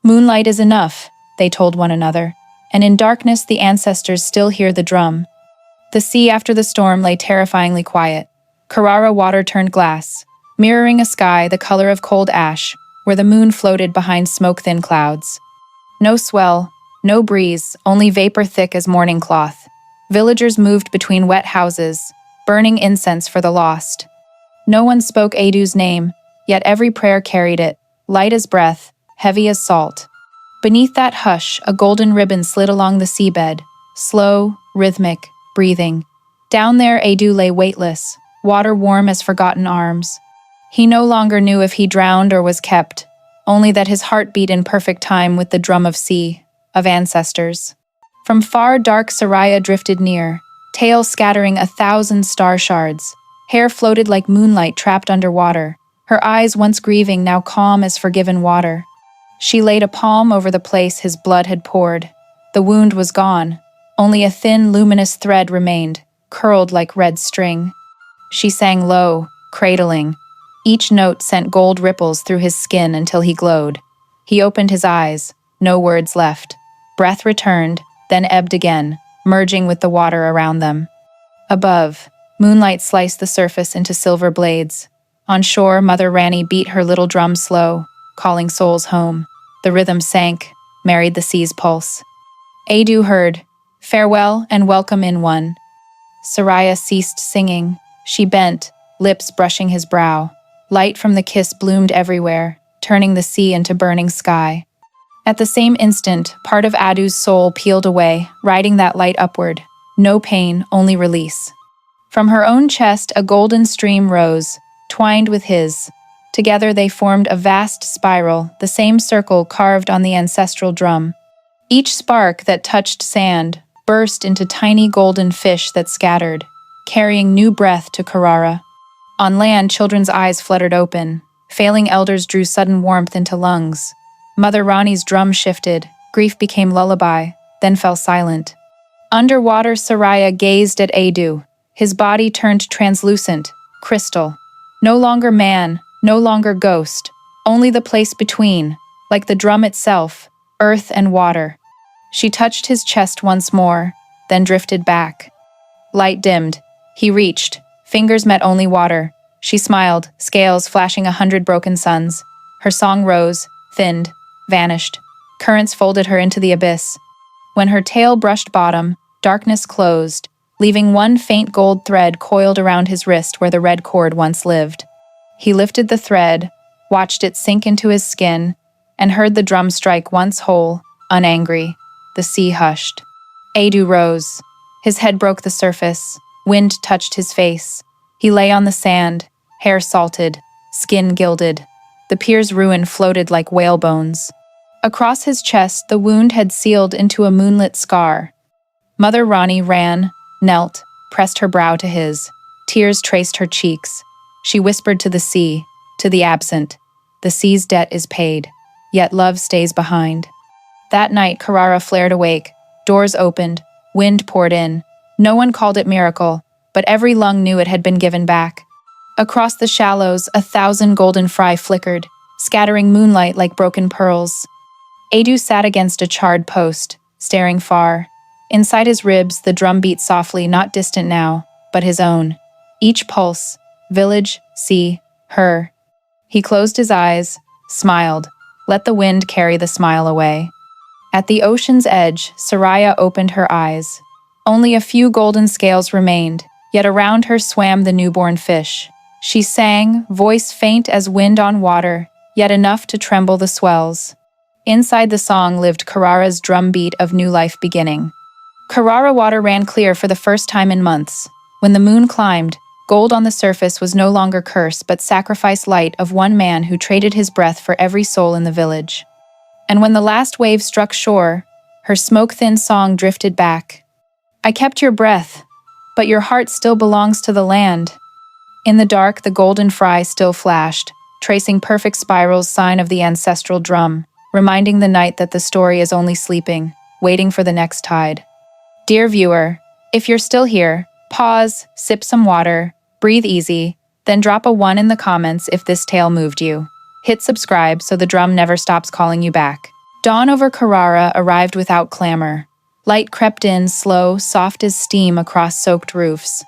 Moonlight is enough, they told one another, and in darkness the ancestors still hear the drum. The sea after the storm lay terrifyingly quiet. Karara water turned glass, mirroring a sky the color of cold ash, where the moon floated behind smoke-thin clouds. No swell, no breeze, only vapor thick as mourning cloth. Villagers moved between wet houses, burning incense for the lost. No one spoke Adu's name, yet every prayer carried it, light as breath, heavy as salt. Beneath that hush, a golden ribbon slid along the seabed, slow, rhythmic, breathing. Down there, Adu lay weightless, water warm as forgotten arms. He no longer knew if he drowned or was kept, only that his heart beat in perfect time with the drum of sea, of ancestors. From far, dark Soraya drifted near, tail scattering 1,000 star shards. Hair floated like moonlight trapped underwater, her eyes once grieving now calm as forgiven water. She laid a palm over the place his blood had poured. The wound was gone. Only a thin, luminous thread remained, curled like red string. She sang low, cradling. Each note sent gold ripples through his skin until he glowed. He opened his eyes, no words left. Breath returned, then ebbed again, merging with the water around them. Above, moonlight sliced the surface into silver blades. On shore, Mother Rani beat her little drum slow, calling souls home. The rhythm sank, married the sea's pulse. Adu heard, farewell and welcome in one. Soraya ceased singing. She bent, lips brushing his brow. Light from the kiss bloomed everywhere, turning the sea into burning sky. At the same instant, part of Adu's soul peeled away, riding that light upward. No pain, only release. From her own chest, a golden stream rose, twined with his. Together they formed a vast spiral, the same circle carved on the ancestral drum. Each spark that touched sand burst into tiny golden fish that scattered, carrying new breath to Karara. On land, children's eyes fluttered open. Failing elders drew sudden warmth into lungs. Mother Rani's drum shifted, grief became lullaby, then fell silent. Underwater, Soraya gazed at Adu. His body turned translucent, crystal. No longer man, no longer ghost, only the place between, like the drum itself, earth and water. She touched his chest once more, then drifted back. Light dimmed. He reached. Fingers met only water. She smiled, scales flashing 100 broken suns. Her song rose, thinned, vanished. Currents folded her into the abyss. When her tail brushed bottom, darkness closed, leaving one faint gold thread coiled around his wrist where the red cord once lived. He lifted the thread, watched it sink into his skin, and heard the drum strike once whole, unangry. The sea hushed. Adu rose. His head broke the surface. Wind touched his face. He lay on the sand, hair salted, skin gilded. The pier's ruin floated like whale bones. Across his chest, the wound had sealed into a moonlit scar. Mother Rani ran, knelt, pressed her brow to his. Tears traced her cheeks. She whispered to the sea, to the absent, "The sea's debt is paid, yet love stays behind." That night, Carrara flared awake. Doors opened, wind poured in. No one called it miracle, but every lung knew it had been given back. Across the shallows, 1,000 golden fry flickered, scattering moonlight like broken pearls. Adu sat against a charred post, staring far. Inside his ribs, the drum beat softly, not distant now, but his own. Each pulse, village, sea, her. He closed his eyes, smiled, let the wind carry the smile away. At the ocean's edge, Soraya opened her eyes. Only a few golden scales remained, yet around her swam the newborn fish. She sang, voice faint as wind on water, yet enough to tremble the swells. Inside the song lived Carrara's drumbeat of new life beginning. Carrara water ran clear for the first time in months. When the moon climbed, gold on the surface was no longer curse but sacrifice light of one man who traded his breath for every soul in the village. And when the last wave struck shore, her smoke-thin song drifted back. "I kept your breath, but your heart still belongs to the land." In the dark, the golden fry still flashed, tracing perfect spirals, sign of the ancestral drum, reminding the night that the story is only sleeping, waiting for the next tide. Dear viewer, if you're still here, pause, sip some water, breathe easy, then drop a 1 in the comments if this tale moved you. Hit subscribe so the drum never stops calling you back. Dawn over Carrara arrived without clamor. Light crept in, slow, soft as steam across soaked roofs.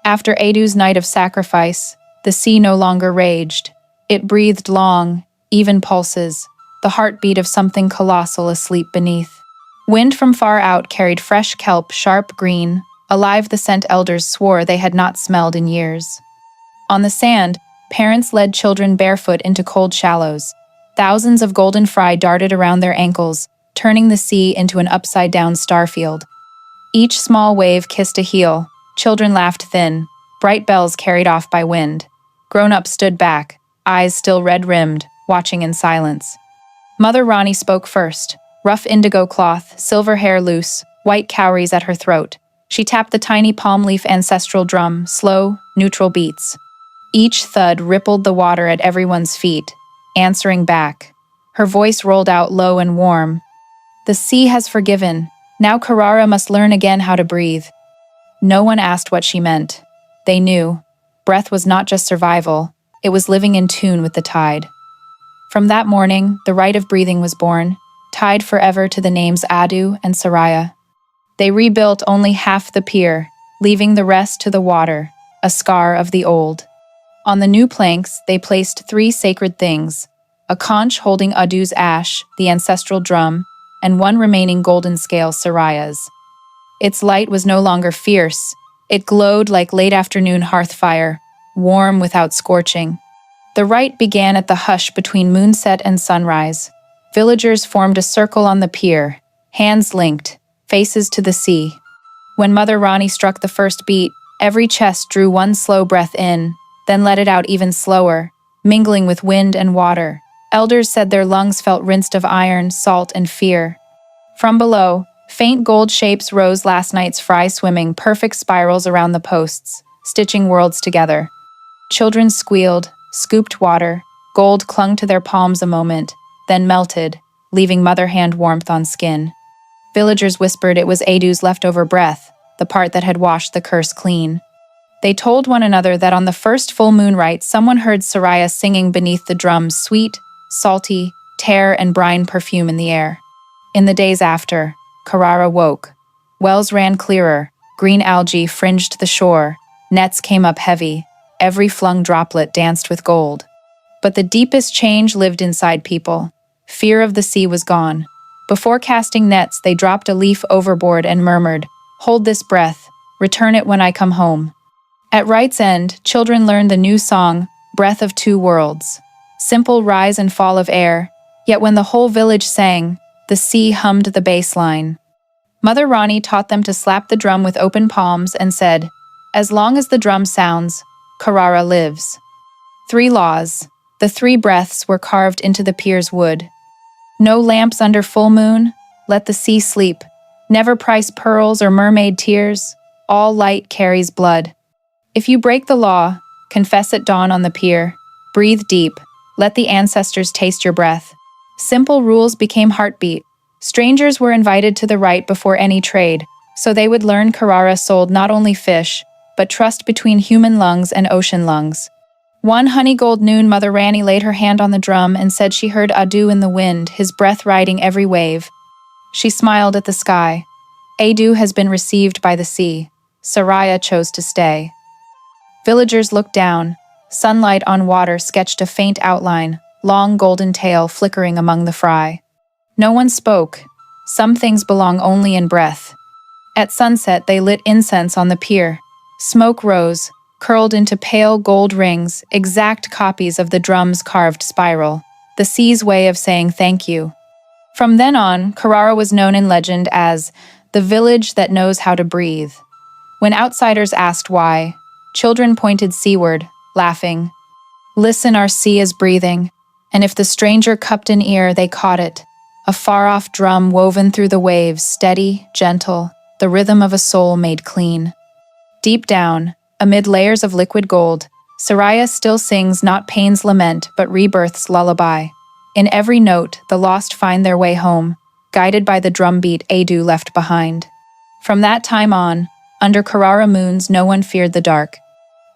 After Adu's night of sacrifice, the sea no longer raged. It breathed long, even pulses, the heartbeat of something colossal asleep beneath. Wind from far out carried fresh kelp, sharp green, alive the scent elders swore they had not smelled in years. On the sand, parents led children barefoot into cold shallows. Thousands of golden fry darted around their ankles, turning the sea into an upside-down starfield. Each small wave kissed a heel. Children laughed thin, bright bells carried off by wind. Grown-ups stood back, eyes still red-rimmed, watching in silence. Mother Rani spoke first. Rough indigo cloth, silver hair loose, white cowries at her throat. She tapped the tiny palm leaf ancestral drum, slow, neutral beats. Each thud rippled the water at everyone's feet, answering back. Her voice rolled out low and warm. "The sea has forgiven. Now Carrara must learn again how to breathe." No one asked what she meant. They knew. Breath was not just survival, it was living in tune with the tide. From that morning, the rite of breathing was born, tied forever to the names Adu and Soraya. They rebuilt only half the pier, leaving the rest to the water, a scar of the old. On the new planks, they placed 3 sacred things, a conch holding Adu's ash, the ancestral drum, and 1 remaining golden scale, Soraya's. Its light was no longer fierce. It glowed like late afternoon hearth fire, warm without scorching. The rite began at the hush between moonset and sunrise. Villagers formed a circle on the pier, hands linked, faces to the sea. When Mother Rani struck the first beat, every chest drew 1 slow breath in, then let it out even slower, mingling with wind and water. Elders said their lungs felt rinsed of iron, salt, and fear. From below, faint gold shapes rose last night's fry swimming perfect spirals around the posts, stitching worlds together. Children squealed, scooped water, gold clung to their palms a moment, then melted, leaving mother hand warmth on skin. Villagers whispered it was Adu's leftover breath, the part that had washed the curse clean. They told one another that on the first full moon rite, someone heard Soraya singing beneath the drums, sweet, salty, tear and brine perfume in the air. In the days after, Carrara woke. Wells ran clearer, green algae fringed the shore, nets came up heavy, every flung droplet danced with gold. But the deepest change lived inside people. Fear of the sea was gone. Before casting nets, they dropped a leaf overboard and murmured, "Hold this breath, return it when I come home." At Right's End, children learned the new song, Breath of Two Worlds. Simple rise and fall of air, yet when the whole village sang, the sea hummed the bass line. Mother Rani taught them to slap the drum with open palms and said, "As long as the drum sounds, Karara lives." 3 laws. The 3 breaths were carved into the pier's wood. No lamps under full moon, let the sea sleep. Never price pearls or mermaid tears, all light carries blood. If you break the law, confess at dawn on the pier. Breathe deep, let the ancestors taste your breath. Simple rules became heartbeat. Strangers were invited to the rite before any trade, so they would learn Karara sold not only fish, but trust between human lungs and ocean lungs. One honey gold noon, Mother Rani laid her hand on the drum and said she heard Adu in the wind, his breath riding every wave. She smiled at the sky. Adu has been received by the sea. Saraya chose to stay. Villagers looked down. Sunlight on water sketched a faint outline, long golden tail flickering among the fry. No one spoke. Some things belong only in breath. At sunset, they lit incense on the pier. Smoke rose, curled into pale gold rings, exact copies of the drum's carved spiral, the sea's way of saying thank you. From then on, Karara was known in legend as the village that knows how to breathe. When outsiders asked why, children pointed seaward, laughing. Listen, our sea is breathing, and if the stranger cupped an ear, they caught it. A far-off drum woven through the waves, steady, gentle, the rhythm of a soul made clean. Deep down, amid layers of liquid gold, Saraya still sings not pain's lament, but rebirth's lullaby. In every note, the lost find their way home, guided by the drumbeat Adu left behind. From that time on, under Karara moons, no one feared the dark.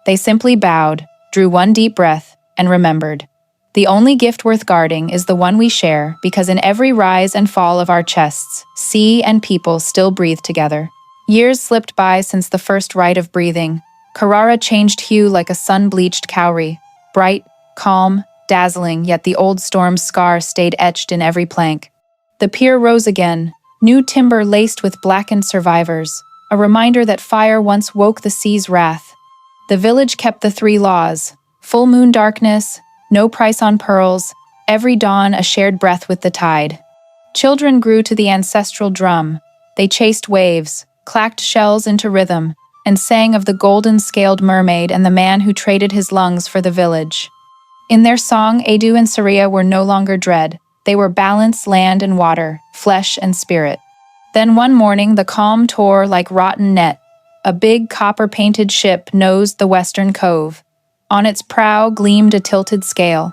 They simply bowed, drew one deep breath, and remembered. The only gift worth guarding is the one we share, because in every rise and fall of our chests, sea and people still breathe together. Years slipped by since the first rite of breathing. Karara changed hue like a sun-bleached cowrie, bright, calm, dazzling, yet the old storm's scar stayed etched in every plank. The pier rose again, new timber laced with blackened survivors, a reminder that fire once woke the sea's wrath. The village kept the 3 laws: full moon darkness, no price on pearls, every dawn a shared breath with the tide. Children grew to the ancestral drum. They chased waves, clacked shells into rhythm, and sang of the golden-scaled mermaid and the man who traded his lungs for the village. In their song, Adu and Saraya were no longer dread. They were balance, land and water, flesh and spirit. Then one morning, the calm tore like rotten net. A big copper-painted ship nosed the western cove. On its prow gleamed a tilted scale.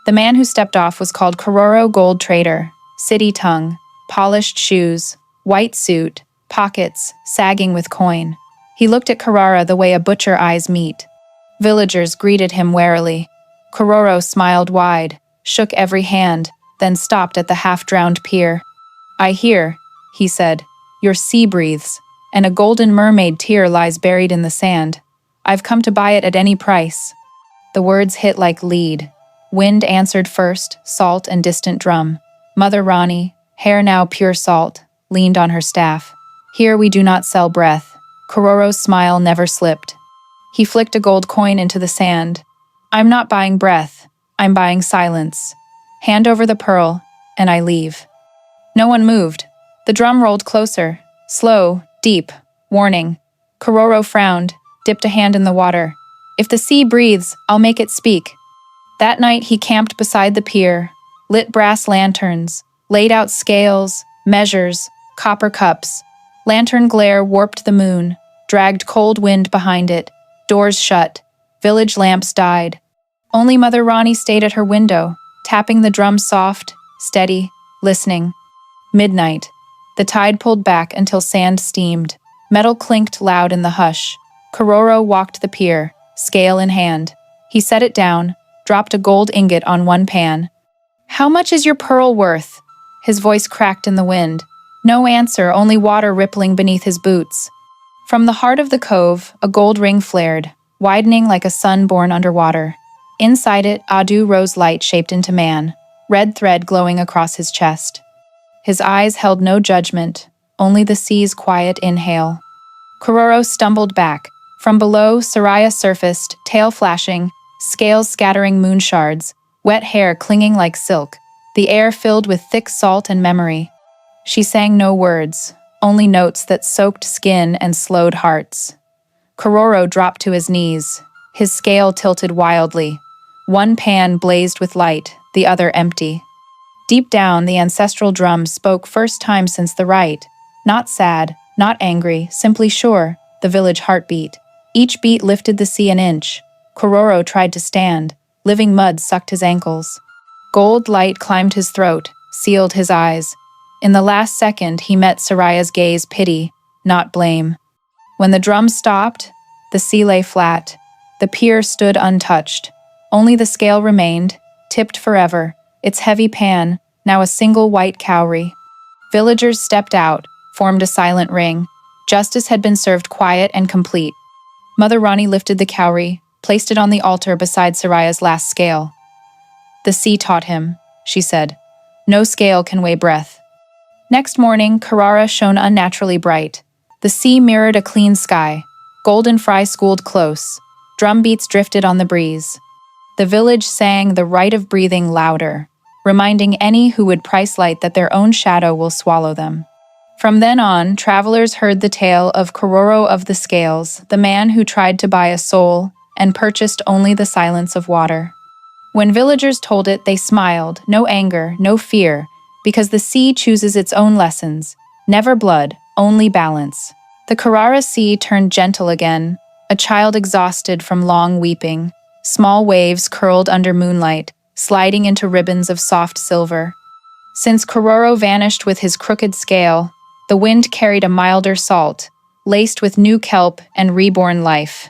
The man who stepped off was called Kororo Gold Trader, city tongue, polished shoes, white suit, pockets sagging with coin. He looked at Karara the way a butcher eyes meat. Villagers greeted him warily. Kororo smiled wide, shook every hand, then stopped at the half-drowned pier. "I hear," he said, "your sea breathes, and a golden mermaid tear lies buried in the sand. I've come to buy it at any price." The words hit like lead. Wind answered first, salt and distant drum. Mother Rani, hair now pure salt, leaned on her staff. "Here we do not sell breath." Kororo's smile never slipped. He flicked a gold coin into the sand. "I'm not buying breath, I'm buying silence. Hand over the pearl, and I leave." No one moved. The drum rolled closer, slow, deep, warning. Kororo frowned, dipped a hand in the water. "If the sea breathes, I'll make it speak." That night he camped beside the pier, lit brass lanterns, laid out scales, measures, copper cups. Lantern glare warped the moon, dragged cold wind behind it. Doors shut, village lamps died. Only Mother Rani stayed at her window, tapping the drum soft, steady, listening. Midnight. The tide pulled back until sand steamed. Metal clinked loud in the hush. Kororo walked the pier, scale in hand. He set it down, dropped a gold ingot on one pan. "How much is your pearl worth?" His voice cracked in the wind. No answer, only water rippling beneath his boots. From the heart of the cove, a gold ring flared, widening like a sun born underwater. Inside it, Adu rose light shaped into man, red thread glowing across his chest. His eyes held no judgment, only the sea's quiet inhale. Kororo stumbled back. From below, Soraya surfaced, tail flashing, scales scattering moon shards, wet hair clinging like silk, the air filled with thick salt and memory. She sang no words, only notes that soaked skin and slowed hearts. Kororo dropped to his knees, his scale tilted wildly. One pan blazed with light, the other empty. Deep down, the ancestral drum spoke first time since the rite. Not sad, not angry, simply sure, the village heartbeat. Each beat lifted the sea an inch. Kororo tried to stand. Living mud sucked his ankles. Gold light climbed his throat, sealed his eyes. In the last second, he met Soraya's gaze pity, not blame. When the drum stopped, the sea lay flat. The pier stood untouched. Only the scale remained, tipped forever, its heavy pan, now a single white cowrie. Villagers stepped out, formed a silent ring. Justice had been served quiet and complete. Mother Rani lifted the cowrie, placed it on the altar beside Soraya's last scale. "The sea taught him," she said. "No scale can weigh breath." Next morning, Carrara shone unnaturally bright. The sea mirrored a clean sky. Golden fry schooled close. Drum beats drifted on the breeze. The village sang the rite of breathing louder, reminding any who would price light that their own shadow will swallow them. From then on, travelers heard the tale of Kororo of the Scales, the man who tried to buy a soul and purchased only the silence of water. When villagers told it, they smiled, no anger, no fear, because the sea chooses its own lessons, never blood, only balance. The Carrara Sea turned gentle again, a child exhausted from long weeping. Small waves curled under moonlight, sliding into ribbons of soft silver. Since Kororo vanished with his crooked scale, the wind carried a milder salt, laced with new kelp and reborn life.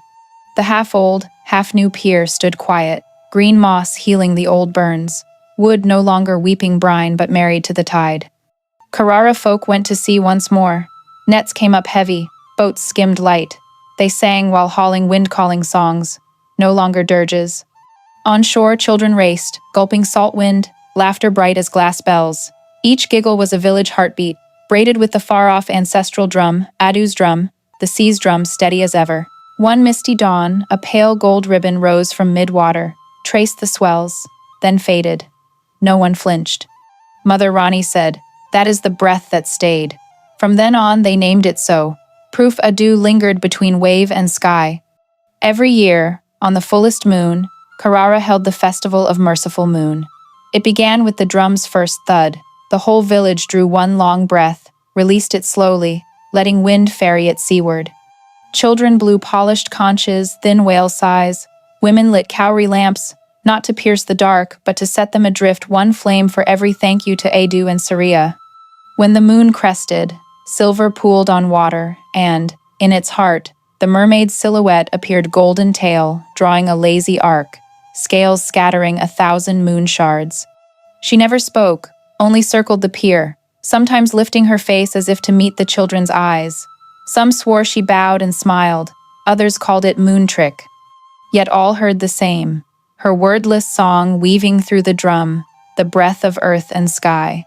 The half-old, half-new pier stood quiet, green moss healing the old burns, wood no longer weeping brine but married to the tide. Carrara folk went to sea once more. Nets came up heavy, boats skimmed light. They sang while hauling wind-calling songs, no longer dirges. On shore, children raced, gulping salt wind, laughter bright as glass bells. Each giggle was a village heartbeat, braided with the far-off ancestral drum, Adu's drum, the sea's drum steady as ever. One misty dawn, a pale gold ribbon rose from mid-water, traced the swells, then faded. No one flinched. Mother Rani said, "That is the breath that stayed." From then on, they named it so. Proof Adu lingered between wave and sky. Every year, on the fullest moon, Carrara held the festival of Merciful Moon. It began with the drum's first thud. The whole village drew one long breath, released it slowly, letting wind ferry it seaward. Children blew polished conches, thin whale sighs. Women lit cowrie lamps, not to pierce the dark, but to set them adrift, one flame for every thank you to Adu and Saria. When the moon crested, silver pooled on water, and, in its heart, the mermaid's silhouette appeared golden tail, drawing a lazy arc, scales scattering 1,000 moon shards. She never spoke, only circled the pier, sometimes lifting her face as if to meet the children's eyes. Some swore she bowed and smiled, others called it moon trick. Yet all heard the same, her wordless song weaving through the drum, the breath of earth and sky.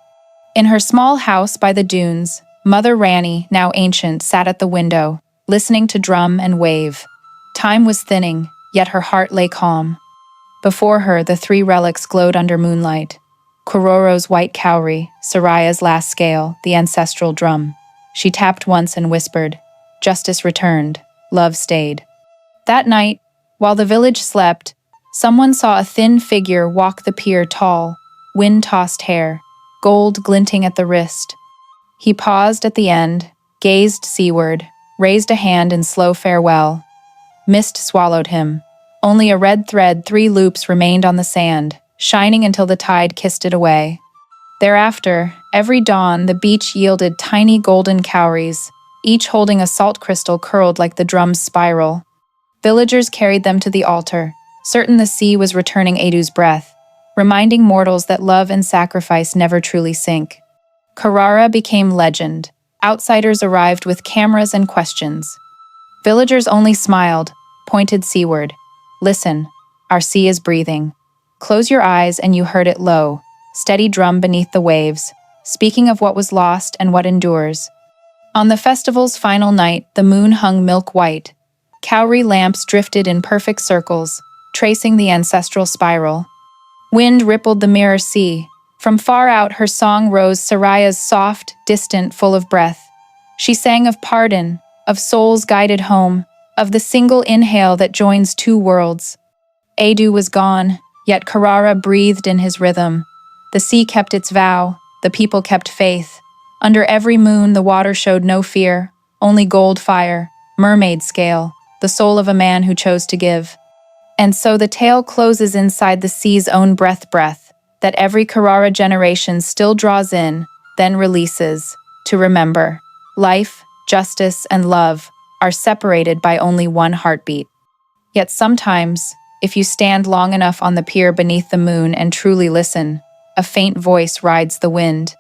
In her small house by the dunes, Mother Rani, now ancient, sat at the window, listening to drum and wave. Time was thinning, yet her heart lay calm. Before her, the three relics glowed under moonlight. Kororo's white cowrie, Soraya's last scale, the ancestral drum. She tapped once and whispered, "Justice returned, love stayed." That night, while the village slept, someone saw a thin figure walk the pier tall, wind-tossed hair, gold glinting at the wrist. He paused at the end, gazed seaward, raised a hand in slow farewell. Mist swallowed him. Only a red thread, 3 loops remained on the sand, shining until the tide kissed it away. Thereafter, every dawn, the beach yielded tiny golden cowries, each holding a salt crystal curled like the drum's spiral. Villagers carried them to the altar, certain the sea was returning Adu's breath, reminding mortals that love and sacrifice never truly sink. Carrara became legend. Outsiders arrived with cameras and questions. Villagers only smiled, pointed seaward. "Listen, our sea is breathing." Close your eyes and you heard it low, steady drum beneath the waves, speaking of what was lost and what endures. On the festival's final night, the moon hung milk-white. Cowrie lamps drifted in perfect circles, tracing the ancestral spiral. Wind rippled the mirror sea. From far out, her song rose, Saraya's soft, distant, full of breath. She sang of pardon, of souls guided home, of the single inhale that joins two worlds. Adu was gone, yet Carrara breathed in his rhythm. The sea kept its vow, the people kept faith. Under every moon, the water showed no fear, only gold fire, mermaid scale, the soul of a man who chose to give. And so the tale closes inside the sea's own breath, that every Carrara generation still draws in, then releases, to remember. Life, justice, and love are separated by only one heartbeat. Yet sometimes, if you stand long enough on the pier beneath the moon and truly listen, a faint voice rides the wind.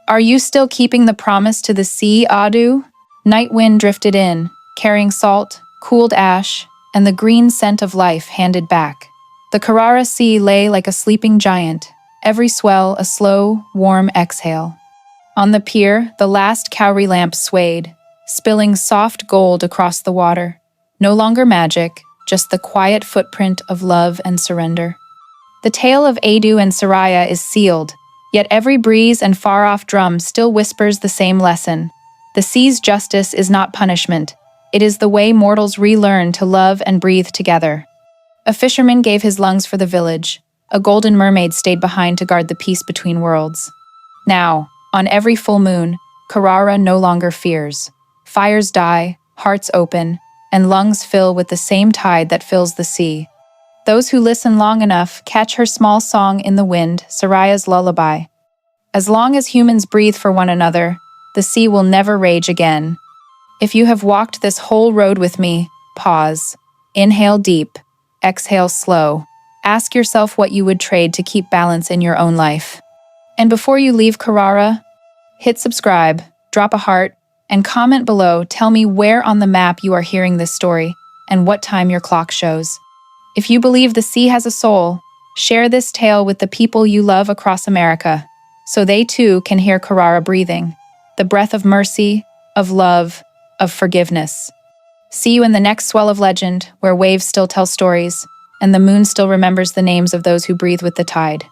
Are you still keeping the promise to the sea, Adu? Night wind drifted in, carrying salt, cooled ash, and the green scent of life handed back. The Carrara Sea lay like a sleeping giant, every swell a slow, warm exhale. On the pier, the last cowrie lamp swayed, spilling soft gold across the water. No longer magic, just the quiet footprint of love and surrender. The tale of Adu and Saraya is sealed, yet every breeze and far-off drum still whispers the same lesson. The sea's justice is not punishment. It is the way mortals relearn to love and breathe together. A fisherman gave his lungs for the village. A golden mermaid stayed behind to guard the peace between worlds. Now, on every full moon, Carrara no longer fears. Fires die, hearts open, and lungs fill with the same tide that fills the sea. Those who listen long enough catch her small song in the wind, Saraya's lullaby. As long as humans breathe for one another, the sea will never rage again. If you have walked this whole road with me, pause. Inhale deep, exhale slow. Ask yourself what you would trade to keep balance in your own life. And before you leave Carrara, hit subscribe, drop a heart, and comment below. Tell me where on the map you are hearing this story and what time your clock shows. If you believe the sea has a soul, share this tale with the people you love across America, so they too can hear Carrara breathing, the breath of mercy, of love, of forgiveness. See you in the next swell of legend, where waves still tell stories, and the moon still remembers the names of those who breathe with the tide.